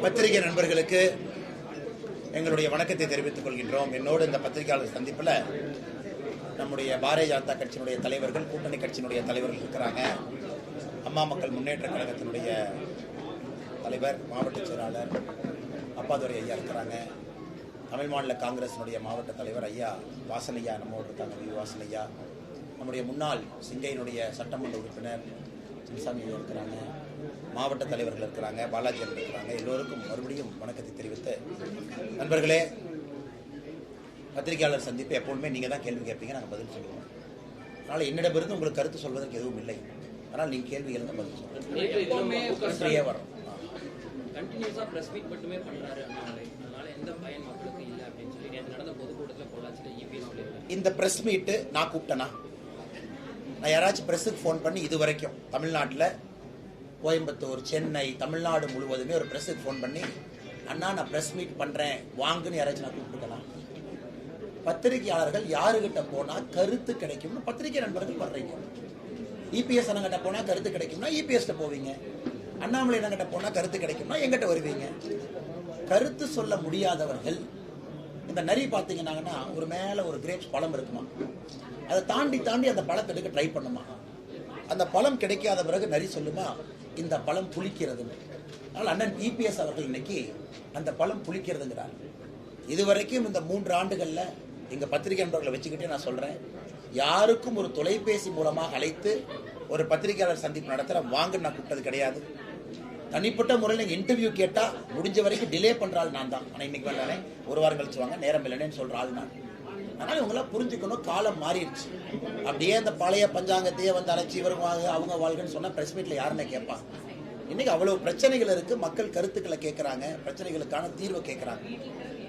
பத்திரிகை நண்பர்களுக்கு எங்களுடைய வணக்கத்தை தெரிவித்துக் கொள்கின்றோம். என்னோடு இந்த பத்திரிகையாளர் சந்திப்பில் நம்முடைய பாரதிய ஜனதா கட்சியினுடைய தலைவர்கள், கூட்டணி கட்சியினுடைய தலைவர்கள் இருக்கிறாங்க. அம்மா மக்கள் முன்னேற்ற கழகத்தினுடைய தலைவர், மாவட்ட செயலாளர் அப்பாதுரை ஐயா இருக்கிறாங்க. தமிழ் மாநில காங்கிரசினுடைய மாவட்ட தலைவர் ஐயா வாசன் ஐயா நம்மோடு இருக்காங்க. வாசன் ஐயா, நம்முடைய முன்னாள் சிங்கையினுடைய சட்டமன்ற உறுப்பினர் சின்சாமி ஐயா இருக்கிறாங்க. மாவட்ட தலைவர்கள் இருக்கிறாங்க, பாலாஜி இருக்கிறாங்க. எல்லோருக்கும் மறுபடியும் வணக்கத்தை தெரிவித்து, நண்பர்களே, பத்திரிகையாளர் சந்திப்பு எப்போதுமே நீங்கள் தான் கேள்வி கேட்பீங்க, நாங்கள் பதில் சொல்லுவோம். அதனால் என்னிடமிருந்து உங்களுக்கு கருத்து சொல்வதற்கு எதுவும் இல்லை. ஆனால் நீங்கள் கேள்விகள் தான் பதில் சொல்லுங்கள். வரும் இந்த பிரஸ் மீட்டு நான் கூப்பிட்டேனா? நான் யாராச்சும் பிரஸுக்கு ஃபோன் பண்ணி இது வரைக்கும் தமிழ்நாட்டில் கோயம்புத்தூர், சென்னை, தமிழ்நாடு முழுவதுமே ஒரு பிரஸுக்கு ஃபோன் பண்ணி அண்ணா நான் பிரஸ் மீட் பண்ணுறேன் வாங்குன்னு யாராச்சும் நான் கூப்பிட்டுக்கலாம்? பத்திரிகையாளர்கள் யாருகிட்ட போனால் கருத்து கிடைக்கும்னு பத்திரிகை நண்பர்கள் வர்றீங்க. இபிஎஸ் அண்ணங்கிட்ட போனால் கருத்து கிடைக்கும்னா இபிஎஸ்ட போவீங்க. அண்ணாமலை அண்ணங்கிட்ட போனால் கருத்து கிடைக்கும்னா எங்கிட்ட வருவீங்க. கருத்து சொல்ல முடியாதவர்கள், இந்த நரி பார்த்தீங்கன்னா ஒரு மேலே ஒரு கிரேப்ஸ் பழம் இருக்குமா, அதை தாண்டி அந்த பழத்தை எடுக்க ட்ரை பண்ணுமா. அந்த பழம் கிடைக்காத பிறகு நரி சொல்லுமா இந்த பழம் புளிக்கிறது. அதனால் அண்ணன் இபிஎஸ் அவர்கள் இன்னைக்கு அந்த பழம் புளிக்கிறதுங்கிறார். இதுவரைக்கும் இந்த 3 ஆண்டுகளில் எங்கள் பத்திரிகை நண்பர்களை வச்சுக்கிட்டே நான் சொல்கிறேன், யாருக்கும் ஒரு தொலைபேசி மூலமாக அழைத்து ஒரு பத்திரிகையாளர் சந்திப்பு நடத்துகிற வாங்க நான் கூப்பிட்டது கிடையாது. தனிப்பட்ட முறையில் நீங்கள் இன்டர்வியூ கேட்டால் முடிஞ்ச வரைக்கும் டிலே பண்ணுறாள் நான் தான். ஆனால் இன்னைக்கு வேண்டானே, ஒரு வாரம் கழிச்சு வாங்க, நேரம் இல்லைன்னு சொல்கிற ஆள் நான். அதனால் இவங்களாம் புரிஞ்சுக்கணும், காலம் மாறிடுச்சு. அப்படியே அந்த பழைய பஞ்சாங்கத்தையே வந்து அழைச்சி இவர் வாங்க அவங்க வாழ்கன்னு சொன்னால் ப்ரெஸ் மீட்டில் யாருன்னு கேட்பாங்க. இன்னைக்கு அவ்வளோ பிரச்சனைகள் இருக்குது, மக்கள் கருத்துக்களை கேட்குறாங்க, பிரச்சனைகளுக்கான தீர்வை கேட்குறாங்க.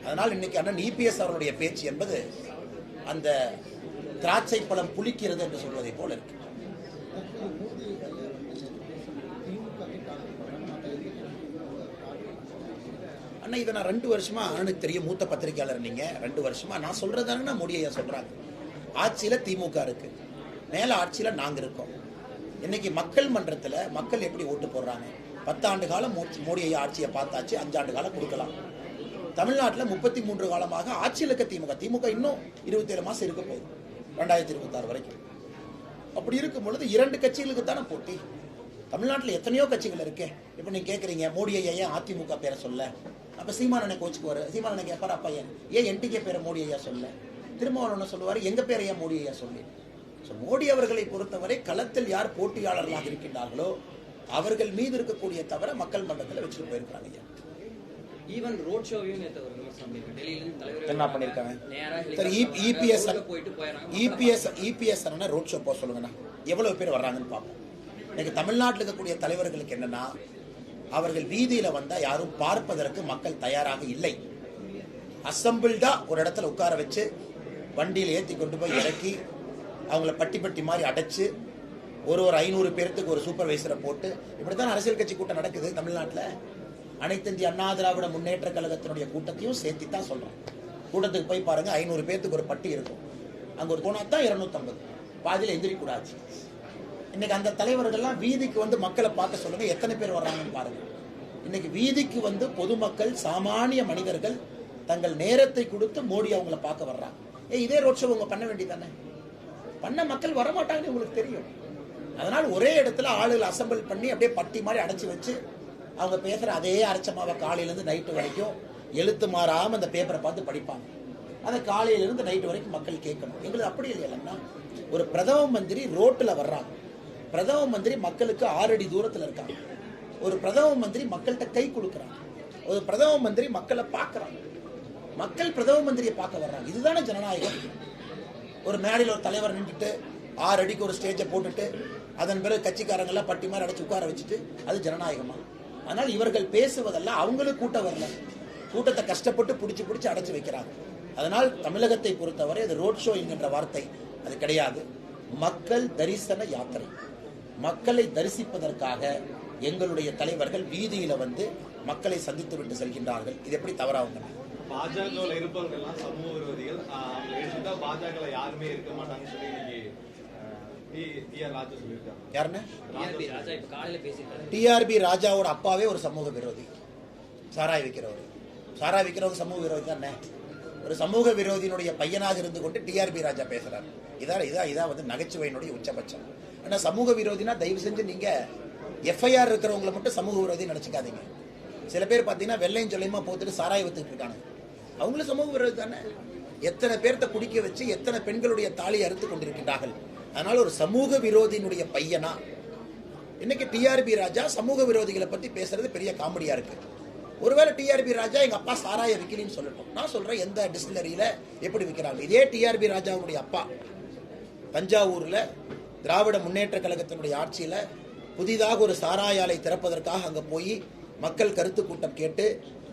அதனால் இன்னைக்கு அண்ணன் இபிஎஸ் அவருடைய பேச்சு என்பது அந்த திராட்சை பழம் புளிக்கிறது என்று சொல்வதை போல இருக்கு. அண்ணா இதை நான் 2 வருஷமா அண்ணனுக்கு தெரியும், மூத்த பத்திரிகையாளர் நீங்க. 2 வருஷமா நான் சொல்றதானே மோடி ஐயா சொல்றாங்க. ஆட்சியில திமுக இருக்கு, மேல ஆட்சியில நாங்க இருக்கோம். இன்னைக்கு மக்கள் மன்றத்தில் மக்கள் எப்படி ஓட்டு போடுறாங்க? 10 ஆண்டு காலம் மோடி ஐயா ஆட்சியை பார்த்தாச்சு, 5 ஆண்டு காலம் கொடுக்கலாம். தமிழ்நாட்டில் 33 காலமாக ஆட்சியில் இருக்க திமுக இன்னும் 27 மாசம் இருக்க போகுது, 2026 வரைக்கும். அப்படி இருக்கும் பொழுது 2 கட்சிகளுக்கு தானே போட்டி. தமிழ்நாட்டில் எத்தனையோ கட்சிகள் இருக்கு. இப்போ நீங்க கேட்குறீங்க மோடி ஐயா ஏன் அதிமுக பேரை சொல்ல? அப்போ சீமானனை கோச்சுக்குவார். சீமானனை கேட்பார், அப்பா ஏன் என்டிகே பேரை மோடி ஐயா சொல்ல? திருமாவளவன் சொல்லுவார், எங்க பேரை ஏன் மோடி ஐயா சொல்லி? ஸோ மோடி அவர்களை பொறுத்தவரை களத்தில் யார் போட்டியாளர்களாக இருக்கின்றார்களோ அவர்கள் மீது இருக்கக்கூடிய தவிர மக்கள் மன்றத்தில் வச்சுட்டு போயிருக்காங்க ஐயா. ஈவன் ரோட் ஷோவையும் என்ன பண்ணிருக்காங்க? இபிஎஸ் ரோட் ஷோ போக சொல்லுங்கண்ணா, எவ்வளவு பேர் வர்றாங்கன்னு பார்ப்போம். இன்னைக்கு தமிழ்நாட்டில் இருக்கக்கூடிய தலைவர்களுக்கு என்னன்னா, அவர்கள் வீதியில வந்தா யாரும் பார்ப்பதற்கு மக்கள் தயாராக இல்லை. அசம்பிள்டா ஒரு இடத்துல உட்கார வச்சு வண்டியில் ஏற்றி கொண்டு போய் இறக்கி அவங்கள பட்டி மாதிரி அடைச்சு ஒரு 500 பேருக்கு ஒரு சூப்பர்வைசரை போட்டு இப்படித்தான் அரசியல் கட்சி கூட்டம் நடக்குது தமிழ்நாட்டில். அனைத்து இந்திய அண்ணா திராவிட முன்னேற்ற கழகத்தினுடைய கூட்டத்தையும் சேர்த்து தான் சொல்றேன். கூட்டத்துக்கு போய் பாருங்க, 500 பேருக்கு ஒரு பட்டி இருக்கும். அங்க ஒரு போனா தான் 250, பாதியில் எந்திரிக்கூடாது. இன்னைக்கு அந்த தலைவர்கள்லாம் வீதிக்கு வந்து மக்களை பார்க்க சொல்லுங்க, எத்தனை பேர் வர்றாங்கன்னு பாருங்க. இன்னைக்கு வீதிக்கு வந்து பொதுமக்கள், சாமானிய மனிதர்கள் தங்கள் நேரத்தை கொடுத்து மோடி அவங்கள பார்க்க வர்றாங்க. இதே ரோட் ஷோ உங்க பண்ண வேண்டியதானே? பண்ண மக்கள் வரமாட்டாங்கன்னு உங்களுக்கு தெரியும். அதனால் ஒரே இடத்துல ஆளுகள் அசம்பிள் பண்ணி அப்படியே பட்டி மாதிரி அடைச்சி வச்சு அவங்க பேசுற அதே அரைச்சமாவை காலையிலேருந்து நைட்டு வரைக்கும் எழுத்து மாறாம அந்த பேப்பரை பார்த்து படிப்பாங்க. அதை காலையிலிருந்து நைட்டு வரைக்கும் மக்கள் கேட்கணும். எங்களுக்கு அப்படி இல்லைன்னா, ஒரு பிரதம மந்திரி ரோட்டில் வர்றாங்க, பிரதம மந்திரி மக்களுக்கு 6 அடி தூரத்தில் இருக்காங்க, ஒரு பிரதம மந்திரி மக்கள்கிட்ட கை கொடுக்குறாங்க, ஒரு பிரதம மந்திரி மக்களை பார்க்குறாங்க, மக்கள் பிரதம மந்திரியை பார்க்க வர்றாங்க. இதுதானே ஜனநாயகம். ஒரு மேடையில் ஒரு தலைவர் நின்றுட்டு 6 அடிக்கு ஒரு ஸ்டேஜை போட்டுட்டு அதன் பிறகு கட்சிக்காரங்கெல்லாம் பட்டி மாதிரி அடைச்சு உட்கார வச்சுட்டு அது ஜனநாயகமா? ஆனால் இவர்கள் பேசுவதெல்லாம் அவங்களுக்கு கூட்டம் வரல, கூட்டத்தை கஷ்டப்பட்டு பிடிச்சி அடைச்சு வைக்கிறாங்க. அதனால் தமிழகத்தை பொறுத்தவரை அது ரோட் ஷோ என்கின்ற வார்த்தை அது கிடையாது. மக்கள் தரிசன யாத்திரை. மக்களை தரிசிப்பதற்காக எங்களுடைய தலைவர்கள் வீதியில வந்து மக்களை சந்தித்து விட்டு செல்கின்றார்கள். இது எப்படி தவறாகும்? பாஜக இருப்பவர்கள் சமூக விரோதிகள், பாஜக யாருமே இருக்க மாட்டாங்கன்னு சொல்லி யாருன்னு? டிஆர்பி ராஜாவோட அப்பாவே ஒரு சமூக விரோதி, சாராய் விற்கிறவர். சாராய் விற்கிறவங்க சமூக விரோதி தானே. ஒரு சமூக விரோதியினுடைய பையனாக இருந்து கொண்டு டிஆர்பி ராஜா பேசுறாரு. இதான் வந்து நகைச்சுவையினுடைய உச்சபட்சம். ஆனா சமூக விரோதினா தயவு செஞ்சு நீங்க எஃப்ஐஆர் இருக்கிறவங்களை மட்டும் சமூக விரோதி நினைச்சுக்காதீங்க. சில பேர் பார்த்தீங்கன்னா வெள்ளையும் சொல்லையுமா போத்துட்டு சாராய் வித்துட்டு இருக்காங்க, அவங்களும் சமூக விரோதி தானே. எத்தனை பேர்த்த குடிக்க வச்சு எத்தனை பெண்களுடைய தாலியை அறுத்து கொண்டிருக்கின்றார்கள். அதனால ஒரு சமூக விரோதியினுடைய பையனா இன்னைக்கு டிஆர்பி ராஜா சமூக விரோதிகளை பத்தி பேசுறது பெரிய காமெடியா இருக்கு. ஒருவேளை டிஆர்பி ராஜா எங்க அப்பா சாராய விற்கலின்னு சொல்லட்டும். நான் சொல்றேன் எந்த டிஸ்டிலரியில எப்படி விற்கிறாங்க. இதே டிஆர்பி ராஜாவுடைய அப்பா தஞ்சாவூர்ல திராவிட முன்னேற்ற கழகத்தினுடைய ஆட்சியில புதிதாக ஒரு சாராய ஆலை திறப்பதற்காக அங்க போய் மக்கள் கருத்து கூட்டம் கேட்டு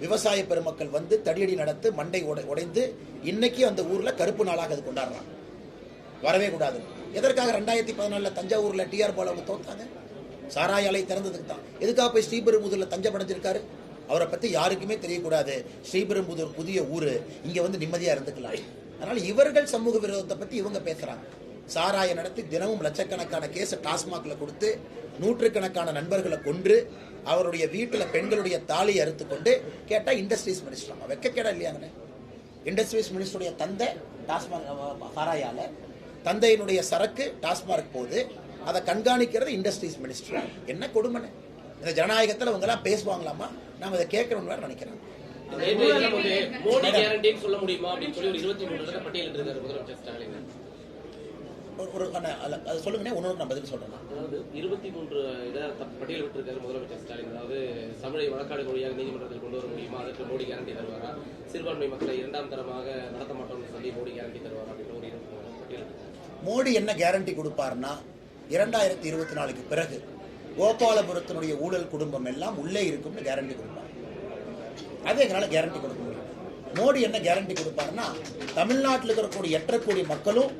விவசாய பெருமக்கள் வந்து தடியடி நடத்து மண்டை உடைந்து இன்னைக்கு அந்த ஊர்ல கருப்பு நாளாக அது கொண்டாடுறாங்க. வரவே கூடாது. எதற்காக 2014 தஞ்சாவூர்ல டிஆர் பாலு தோத்தாங்க? சாராய ஆலை திறந்ததுக்கு தான். எதுக்காக போய் ஸ்ரீபெரும்புதூர்ல தஞ்சம் அடைஞ்சிருக்காரு? அவரை பத்தி யாருக்குமே தெரியக்கூடாது. ஸ்ரீபெரும்புதூர் புதிய ஊரு, இங்க வந்து நிம்மதியா இருந்துக்கலாம். அதனால இவர்கள் சமூக விரோதத்தை பத்தி இவங்க பேசுறாங்க. சாராய நடத்தி தினமும் லட்சக்கணக்கான கேஸ டாஸ்மாக்ல கொடுத்து நூற்றுக்கணக்கான நண்பர்களை கொன்று அவருடைய வீட்டுல பெண்களுடைய தாலியை அறுத்து கொண்டு கேட்டா இண்டஸ்ட்ரீஸ் மினிஸ்டர் வெக்க கேடா இல்லையாங்கன்னு. இண்டஸ்ட்ரீஸ் மினிஸ்டருடைய தந்தை டாஸ்மாக் சாராயால, தந்தையினுடைய சரக்கு டாஸ்மாக் போது அதை கண்காணிக்கிறது இண்டஸ்ட்ரீஸ் மினிஸ்டர். என்ன கொடுமை! இந்த ஜனநாயகத்தில் அவங்க எல்லாம் பேசுவாங்களாமா? நாம அதை கேட்கணும்னு வேற நினைக்கிறேன். மோடி கேரண்டி சொல்ல முடியுமா அப்படின்னு சொல்லி ஒரு 23 பட்டியலிட்டு இருக்காரு முதலமைச்சர் ஸ்டாலின். அது சொல்லுங்க, ஒன்னொரு நான் பதில் சொல்றேன். அதாவது 23 பட்டியல் விட்டுருக்காரு முதலமைச்சர் ஸ்டாலின். அதாவது தமிழை வழக்காடு மொழியாக நீதிமன்றத்தில் கொண்டு வர முடியுமா, அதற்கு மோடி கேரண்டி தருவாரா? சிறுபான்மை மக்களை 2ஆம் தரமாக நடத்த மாட்டோம்னு சொல்லி மோடி கேரண்டி தருவாரா அப்படின்னு ஒரு பட்டியல். மோடி என்ன கேரண்டி கொடுப்பாருன்னா 2024க்கு பிறகு கோபாலபுரத்தினுடைய ஊழல் குடும்பம் எல்லாம் உள்ளே இருக்கும்னு கேரண்டி கொடுப்பார். அதை எங்களால கேரண்டி கொடுக்க முடியும். மோடி என்ன கேரண்டி கொடுப்பாருன்னா தமிழ்நாட்டில் இருக்கக்கூடிய 8 கோடி மக்களும்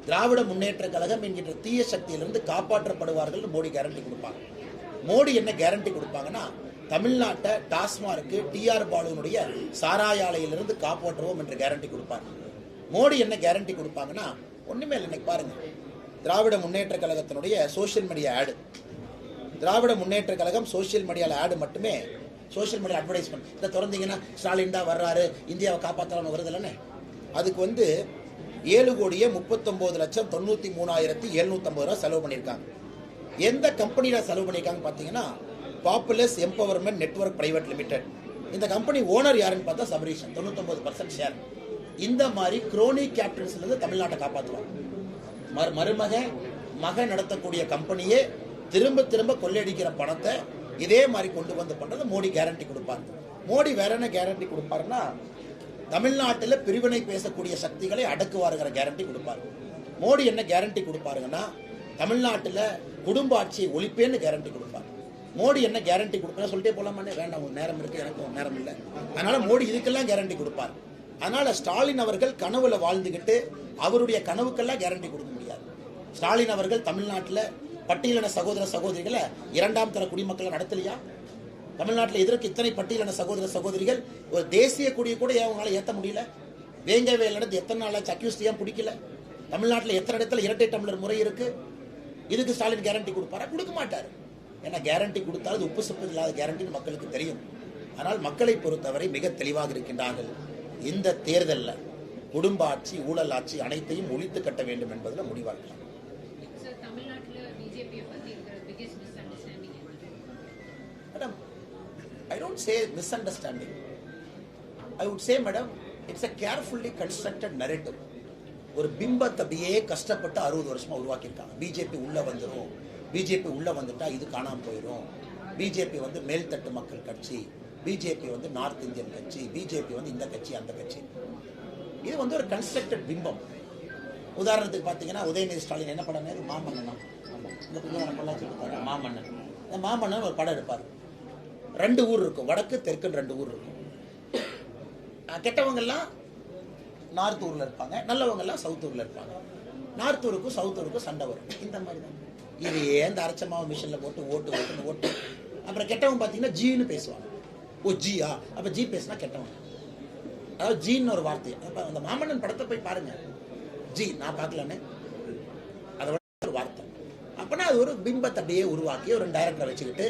திராவிட முன்னேற்ற கழகம் என்கின்ற தீய சக்தியிலிருந்து காப்பாற்றப்படுவார்கள். மோடி கேரண்டி கொடுப்பாங்க. மோடி என்ன கேரண்டி கொடுப்பாங்கன்னா தமிழ்நாட்டை டாஸ்மார்க்கு டிஆர் பாலுனுடைய சாராய ஆலையிலிருந்து காப்பாற்றுவோம் என்று கேரண்டி கொடுப்பாங்க. மோடி என்ன கேரண்டி கொடுப்பாங்கன்னா ஒண்ணுமே இல்லை. இன்னைக்கு பாருங்க, திராவிட முன்னேற்ற கழகத்தினுடைய சோசியல் மீடியா ஆடு, திராவிட முன்னேற்ற கழகம் சோசியல் மீடியால ஆடு மட்டுமே, சோசியல் மீடியா அட்வர்டைஸ்மெண்ட் இதை திறந்தீங்கன்னா ஸ்டாலின் தான் வர்றாரு, இந்தியாவை காப்பாற்றலாம்னு வருது இல்லைன்னு. அதுக்கு வந்து 7,99,93,750 ரூபாய் செலவு பண்ணியிருக்காங்க. எந்த கம்பெனியில செலவு பண்ணியிருக்காங்க பார்த்தீங்கன்னா populous empowerment network private limited. இந்த கம்பெனி ஓனர் யாருன்னு பார்த்தா சபரீஷன், 99% ஷேர். இந்த மாதிரி குரோனி கேபிட்டல்ஸ்ல இருந்து தமிழ்நாட்டை காப்பாற்றுவாங்க. மருமக மகன் நடத்தக்கூடிய கம்பெனியே திரும்ப திரும்ப கொள்ளையடிக்கிற பணத்தை இதே மாதிரி கொண்டு வந்து பண்றது மோடி கேரண்டி கொடுப்பாரு. மோடி வேற என்ன கேரண்டி கொடுப்பாருன்னா தமிழ்நாட்டில் பிரிவினை பேசக்கூடிய சக்திகளை அடக்குவாருங்கிற கேரண்டி கொடுப்பாரு. மோடி என்ன கேரண்டி கொடுப்பாருங்கன்னா தமிழ்நாட்டில் குடும்ப ஆட்சியை ஒழிப்பேன்னு கேரண்டி கொடுப்பாரு. மோடி என்ன கேரண்டி கொடுப்பா சொல்லிட்டே போலாமான்னு, வேண்டாம் ஒரு நேரம் இருக்கு, எனக்கு நேரம் இல்லை. அதனால மோடி இதுக்கெல்லாம் கேரண்டி கொடுப்பார். அதனால ஸ்டாலின் அவர்கள் கனவுல வாழ்ந்துகிட்டு அவருடைய கனவுக்கெல்லாம் கேரண்டி கொடுக்க முடியாது. ஸ்டாலின் அவர்கள் தமிழ்நாட்டில் பட்டியலின சகோதர சகோதரிகளை 2ஆம் தர குடிமக்களை நடத்தலையா? தமிழ்நாட்டில் எதற்கு இத்தனை பட்டியலின சகோதர சகோதரிகள்? ஒரு தேசிய கொடியை கூட அவங்களால ஏற்ற முடியல. வேங்க வேலை நடந்து எத்தனை நாளாச்சு, அக்யூஸ்ட் ஏன் பிடிக்கல? தமிழ்நாட்டில் எத்தனை இடத்துல இரட்டை டம்ளர் முறை இருக்கு. இதுக்கு ஸ்டாலின் கேரண்டி கொடுப்பாரா? கொடுக்க மாட்டார். ஏன்னா கேரண்டி கொடுத்தாலும் உப்பு சப்பு இல்லாத கேரண்டின்னு மக்களுக்கு தெரியும். ஆனால் மக்களை பொறுத்தவரை மிக தெளிவாக இருக்கின்றார்கள். இந்த தேர்தலில் குடும்ப ஆட்சி, ஊழல் ஆட்சி அனைத்தையும் ஒழித்து கட்ட வேண்டும் என்பதில் முடிவாக்கலாம். Madam, I don't say misunderstanding. I would say, madam, it's a carefully constructed narrative. ஒரு பிம்பத்தை அப்படியே கஷ்டப்பட்டு 60 வருஷமா உருவாக்கியிருக்காங்க. பிஜேபி உள்ள வந்துடும், பிஜேபி உள்ள வந்துட்டா இது காணாம போயிடும், பிஜேபி வந்து மேல்தட்டு மக்கள் கட்சி, பிஜேபி வந்து நார்த் இந்தியன் கட்சி, பிஜேபி வந்து இந்த கட்சி அந்த கட்சி. இது வந்து ஒரு கன்ஸ்ட்ரக்டட் பிம்பம். உதாரணத்துக்கு பார்த்தீங்கன்னா உதயநிதி ஸ்டாலின் என்ன பண்ணாரு? மாமன்னன். இந்த பொள்ளாச்சி எடுத்தாரு மாமன்னன். இந்த மாமன்னன் ஒரு படம் எடுப்பார். 2 ஊர் இருக்கும், வடக்கு தெற்குன்னு 2 ஊர் இருக்கும். கெட்டவங்கெல்லாம் நார்த் ஊர்ல இருப்பாங்க, நல்லவங்க எல்லாம் சவுத் ஊர்ல இருப்பாங்க. நார்த் ஊருக்கும் சவுத் ஊருக்கும் சண்டை வரும். இந்த மாதிரி தான் இது. எந்த அரைச்சமாவை மிஷின்ல போட்டு ஓட்டு. அப்புறம் கெட்டவங்க பார்த்தீங்கன்னா ஜீன்னு பேசுவாங்க. ஓ ஜியா, அப்ப ஜி பேசினா கெட்டவங்க. அதாவது ஜீன்னு ஒரு வார்த்தை. அப்ப அந்த மாமன்னன் படத்தை போய் பாருங்க. ஜி நான் பார்க்கலன்னு அதை ஒரு வார்த்தை. அது ஒரு பிம்பத்தை அப்படியே உருவாக்கி ஒரு டைரக்டரை வச்சுக்கிட்டு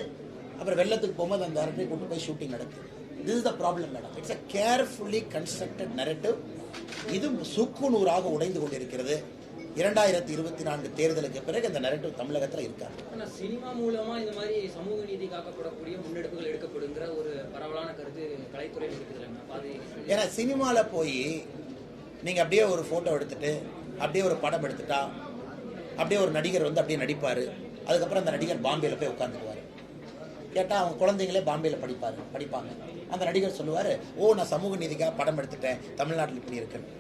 அப்புறம் வெள்ளத்துக்கு போகும்போது அந்த டைரக்டரை கூட்டு போய் ஷூட்டிங் நடக்குது. This is the problem madam. It's a carefully constructed narrative. இது சுக்குநூறாக உடைந்து கொண்டிருக்கிறது. 2024 தேர்தலுக்கு பிறகு இந்த நரேட்டிவ் தமிழகத்தில் இருக்காது. ஆனால் சினிமா மூலமா இந்த மாதிரி சமூக நீதி காக்கப்படக்கூடிய முன்னெடுப்புகள் எடுக்கப்படுங்கிற ஒரு பரவலான கருத்து கலைத்துறையில் இருக்குது. ஏன்னா சினிமாவில் போய் நீங்கள் அப்படியே ஒரு ஃபோட்டோ எடுத்துட்டு அப்படியே ஒரு படம் எடுத்துட்டா அப்படியே ஒரு நடிகர் வந்து அப்படியே நடிப்பார். அதுக்கப்புறம் அந்த நடிகர் பாம்பேயில் போய் உட்காந்துக்குவார். கேட்டால் அவங்க குழந்தைங்களே பாம்பேயில் படிப்பாங்க. அந்த நடிகர் சொல்லுவார், ஓ நான் சமூக நீதிக்காக படம் எடுத்துட்டேன், தமிழ்நாட்டில் இப்படி இருக்குன்னு.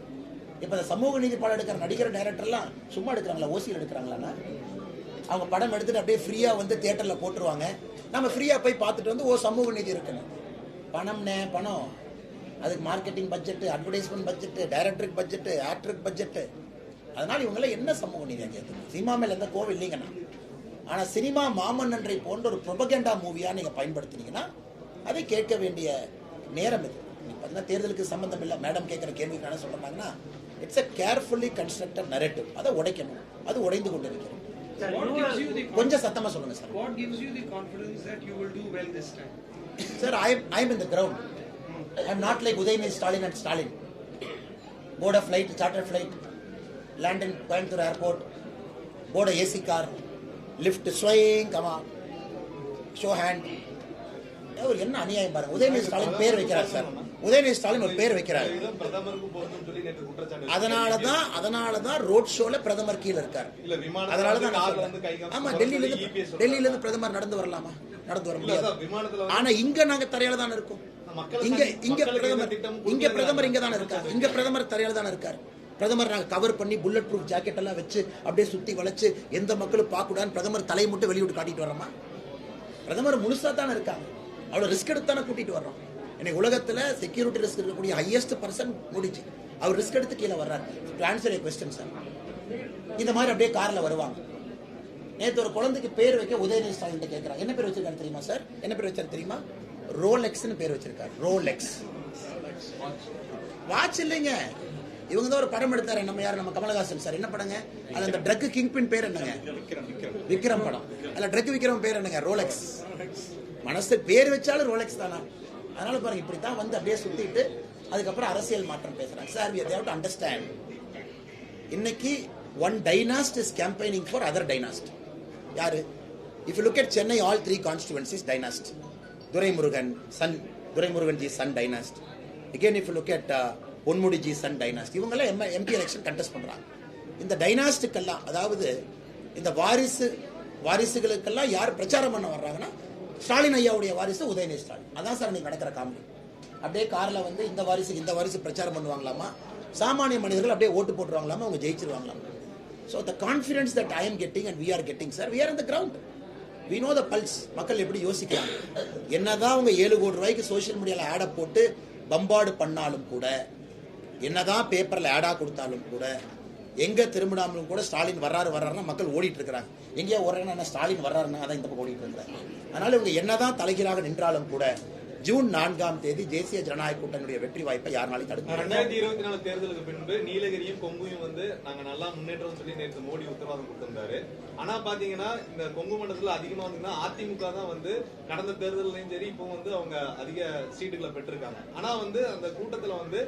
இப்போ இந்த சமூக நீதி படம் எடுக்கிற நடிகர் டைரக்டர்லாம் சும்மா எடுக்கிறாங்களா, ஓசியில் எடுக்கிறாங்களான்னா? அவங்க படம் எடுத்துட்டு அப்படியே ஃப்ரீயாக வந்து தியேட்டரில் போட்டுருவாங்க. நம்ம ஃப்ரீயாக போய் பார்த்துட்டு வந்து ஓ சமூக நீதி இருக்குன்னு. பணம் அதுக்கு மார்க்கெட்டிங் பட்ஜெட்டு, அட்வர்டைஸ்மெண்ட் பட்ஜெட்டு, டைரக்டருக்கு பட்ஜெட்டு, ஆக்டருக்கு பட்ஜெட்டு. அதனால் இவங்களாம் என்ன சமூக நீதியாக கேட்குது? சினிமா மேலே எந்த கோவம் இல்லைங்கண்ணா. ஆனால் சினிமா மாமன்னன்றை போன்ற ஒரு ப்ரொபகண்டா மூவியாக நீங்கள் பயன்படுத்தினீங்கன்னா அதை கேட்க வேண்டிய நேரம் இது. பார்த்தீங்கன்னா தேர்தலுக்கு சம்பந்தம் இல்லை, மேடம் கேட்குற கேள்விக்கு என்ன சொல்கிறாங்கன்னா, it's a carefully constructed narrative. அதை உடைக்கணும். அது உடைந்து கொண்டு இருக்கிறது. கொஞ்சம் சத்தமாக சொல்லுங்க sir. What gives you the confidence that you will do well this time? Sir, I am in the ground. I am not like Udayamani Stalin and Stalin. Board a flight, charter flight, land in Coimbatore airport, board a AC car, lift swing, come on, show hand. ஒரு என்ன அநியாயம் பாருங்க. உதயநிதி ஸ்டாலின் பேர் வைக்கிறார் sir. Udhayanidhi Stalin ஒரு பேர் வைக்கிறார். அதனாலதான் ரோட் ஷோல பிரதமர் கீழே இருக்கார். அதனாலதான் ஆமா, டெல்லியில இருந்து பிரதமர் நடந்து வரலாமா? நடந்து வர முடியாது. ஆனா இங்க நாங்க தரையில தான் இருக்கோம். இங்க பிரதமர் இங்க தானே இருக்காரு. இங்க பிரதமர் தரையில தானே இருக்காரு. பிரதமர் நாங்கள் கவர் பண்ணி புல்லட் ப்ரூஃப் ஜாக்கெட் எல்லாம் வச்சு அப்படியே சுத்தி வளைச்சு எந்த மக்களும் பார்க்கக்கூடாதுன்னு பிரதமர் தலையை மட்டும் வெளியிட்டு காட்டிட்டு வரோமா? பிரதமர் முழுசா தானே இருக்காங்க. அவ்வளோ ரிஸ்க் எடுத்து தானே கூட்டிட்டு வர்றோம். இன்னைக்கு உலகத்தில் செக்யூரிட்டி ரிஸ்க் இருக்கக்கூடிய ஹையஸ்ட் பர்சன் மோடிஜி. அவர் ரிஸ்க் எடுத்து கீழே வர்றாரு. To answer A question sir, இந்த மாதிரி அப்படியே காரில் வருவாங்க. நேற்று ஒரு குழந்தைக்கு பேர் வைக்க உதயநிதி ஸ்டாலின் கேட்குறாங்க. என்ன பேர் வச்சிருக்காரு தெரியுமா சார்? என்ன பேர் வச்சாரு தெரியுமா? ரோலெக்ஸ்னு பேர் வச்சிருக்காரு. ரோலெக்ஸ் வாட்ச் இல்லைங்க. இவங்க தான் ஒரு படம் எடுத்தாரு. நம்ம கமலஹாசன் சார். என்ன படங்க அது? அந்த ட்ரக் கிங் பின் பேர் என்னங்க? விக்ரம் படம். அதில் ட்ரக் விக்ரம் பேர் என்னங்க? ரோலெக்ஸ். மனசு பேர் வச்சாலும் ரோலெக்ஸ் தானா? அதனால பாருங்க, இப்படித்தான் வந்து அப்படியே சுத்திட்டு அதுக்கப்புறம் அரசியல் மாற்றம் பேசுறாங்க. Sir, we have to understand, இன்னைக்கு one dynast is campaigning for other dynast. யாரு? If you look at Chennai, all 3 constituencies dynast. Duraimurugan ji son dynast. Again, if you look at Ponmudi ji son dynast. இவங்கெல்லாம் MP election contest பண்றாங்க. இந்த டைனாஸ்டுக்கெல்லாம், அதாவது இந்த வாரிசுகளுக்கெல்லாம் யார் பிரச்சாரம் பண்ண வர்றாங்கன்னா, ஸ்டாலின் ஐயாவுடைய வாரிசு உதயநிதி ஸ்டாலின். அதான் சார் நீங்க நடக்கிற காமெடி. அப்படியே கார்ல வந்து இந்த வாரிசு பிரச்சாரம் பண்ணுவாங்களாமா. சாமானிய மனிதர்கள் அப்படியே ஓட்டு போட்டுருவாங்களாமா. அவங்க ஜெயிச்சிருவாங்களாமா. So the confidence that I am getting and we are getting sir, we are in the ground. We know the pulse. மக்கள் எப்படி யோசிக்கிறாங்க. என்னதான் அவங்க 7 கோடி ரூபாய்க்கு சோசியல் மீடியாவில் ஆடை போட்டு பம்பாடு பண்ணாலும் கூட, என்னதான் பேப்பரில் ஆடா கொடுத்தாலும் கூட, எங்க திரும்பினாலும் கூட ஸ்டாலின் வர்றாருன்னா மக்கள் ஓடிட்டு இருக்கிறாங்க. எங்கேயா ஓடுறாங்கன்னா ஸ்டாலின் வர்றாருன்னா அதான் இந்த பக்கம் ஓடிட்டு இருக்கிறாங்க. அதனால இவங்க என்னதான் தலைகீழாக நின்றாலும் கூட ஜூன் 4ஆம் தேதி தேசிய ஜனநாயக கூட்டணியுடைய வெற்றி வாய்ப்பை யாருனாலும் தடுக்க. 2024 தேர்தலுக்கு பின்பு நீலகிரியும் கொங்குயும் வந்து நாங்க நல்லா முன்னேற்றம் சொல்லி நேற்று மோடி உத்தரவாதம் கொடுத்திருந்தாரு. ஆனா பாத்தீங்கன்னா இந்த கொங்கு மண்டலத்துல அதிகமா வந்து அதிமுக தான் வந்து கடந்த தேர்தலையும் சரி இப்போ வந்து அவங்க அதிக சீட்டுகளை பெற்றிருக்காங்க. ஆனா வந்து அந்த கூட்டத்துல வந்து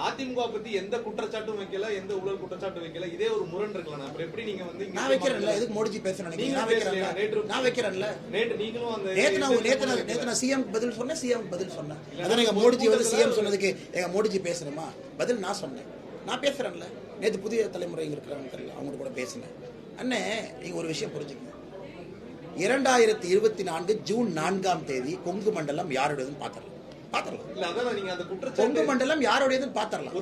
அதிமுக பத்தி எந்த குற்றச்சாட்டும் வைக்கல, எந்த ஊழல் குற்றச்சாட்டும் வைக்கல. இதே ஒரு முரண் இருக்கலாம். அப்புறம் எப்படி நீங்க வந்து நான் வைக்கிறேன்ல, எதுக்கு மோடிஜி பேசணும்? நான் வைக்கிறேன்ல. நேற்று நீங்களும் அந்த நேத்து சிஎம் பதில் சொன்னேன். அதான் எங்க மோடிஜி வந்து சிஎம் சொன்னதுக்கு எங்க மோடிஜி பேசணுமா? பதில் நான் சொன்னேன். நான் பேசுறேன்ல. நேற்று புதிய தலைமுறை இருக்கிறாங்க தெரியல, அவங்க கூட பேசினேன். அண்ணே, நீங்க ஒரு விஷயம் புரிஞ்சுக்கங்க. 2024 ஜூன் 4ஆம் தேதி கொங்கு மண்டலம் யாருடையதுன்னு பாத்திரலாம். கொங்கு மண்டலம் யாருடையதுன்னு பாத்திரலாம்.